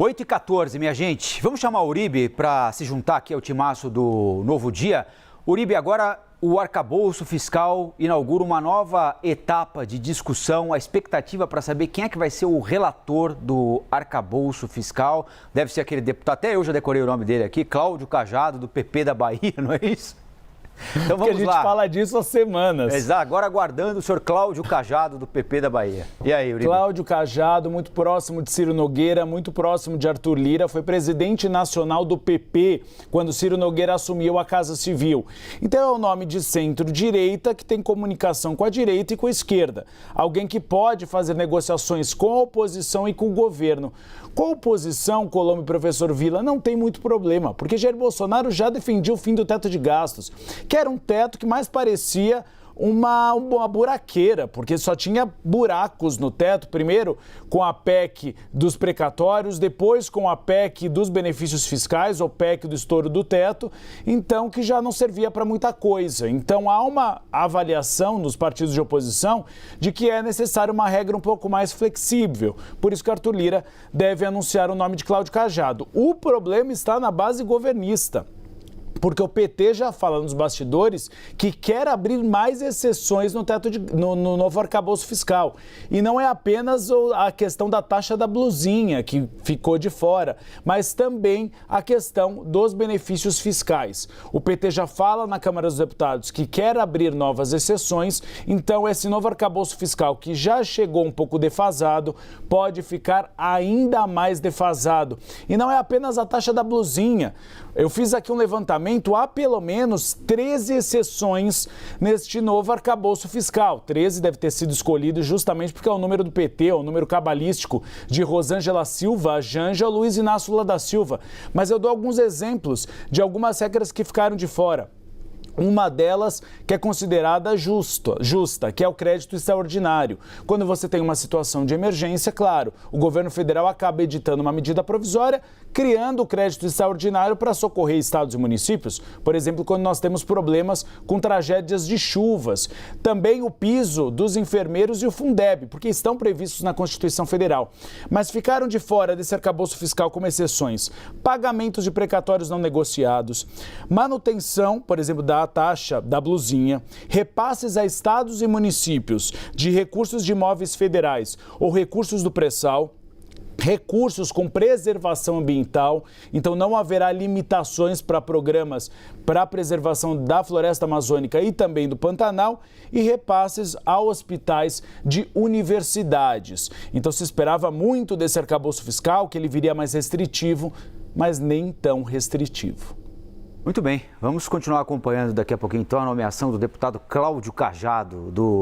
8h14, minha gente. Vamos chamar o Uribe para se juntar aqui ao timaço do Novo Dia. Uribe, agora o arcabouço fiscal inaugura uma nova etapa de discussão. A expectativa para saber quem é que vai ser o relator do arcabouço fiscal. Deve ser aquele deputado, até eu já decorei o nome dele aqui, Cláudio Cajado, do PP da Bahia, não é isso? Então vamos lá. Porque a gente fala disso há semanas. Exato, agora aguardando o senhor Cláudio Cajado, do PP da Bahia. E aí, Uribe? Cláudio Cajado, muito próximo de Ciro Nogueira, muito próximo de Arthur Lira, foi presidente nacional do PP quando Ciro Nogueira assumiu a Casa Civil. Então é um nome de centro-direita que tem comunicação com a direita e com a esquerda. Alguém que pode fazer negociações com a oposição e com o governo. Com a oposição, Colombo e professor Vila, não tem muito problema, porque Jair Bolsonaro já defendia o fim do teto de gastos, que era um teto que mais parecia uma buraqueira, porque só tinha buracos no teto, primeiro com a PEC dos precatórios, depois com a PEC dos benefícios fiscais, ou PEC do estouro do teto, então que já não servia para muita coisa. Então há uma avaliação nos partidos de oposição de que é necessário uma regra um pouco mais flexível. Por isso que Arthur Lira deve anunciar o nome de Cláudio Cajado. O problema está na base governista. Porque o PT já fala nos bastidores que quer abrir mais exceções no novo arcabouço fiscal. E não é apenas a questão da taxa da blusinha que ficou de fora, mas também a questão dos benefícios fiscais. O PT já fala na Câmara dos Deputados que quer abrir novas exceções, então esse novo arcabouço fiscal, que já chegou um pouco defasado, pode ficar ainda mais defasado. E não é apenas a taxa da blusinha. Eu fiz aqui um levantamento, há pelo menos 13 exceções neste novo arcabouço fiscal. 13 deve ter sido escolhido justamente porque é o número do PT, é o número cabalístico de Rosângela Silva, Janja, Luiz Inácio Lula da Silva. Mas eu dou alguns exemplos de algumas regras que ficaram de fora. Uma delas que é considerada justa, que é o crédito extraordinário. Quando você tem uma situação de emergência, claro, o governo federal acaba editando uma medida provisória, criando o crédito extraordinário para socorrer estados e municípios, por exemplo, quando nós temos problemas com tragédias de chuvas. Também o piso dos enfermeiros e o Fundeb, porque estão previstos na Constituição Federal. Mas ficaram de fora desse arcabouço fiscal como exceções: pagamentos de precatórios não negociados, manutenção, por exemplo, da taxa da blusinha, repasses a estados e municípios de recursos de imóveis federais ou recursos do pré-sal, recursos com preservação ambiental, então não haverá limitações para programas para a preservação da floresta amazônica e também do Pantanal, e repasses a hospitais de universidades. Então se esperava muito desse arcabouço fiscal, que ele viria mais restritivo, mas nem tão restritivo. Muito bem, vamos continuar acompanhando daqui a pouquinho então a nomeação do deputado Cláudio Cajado, do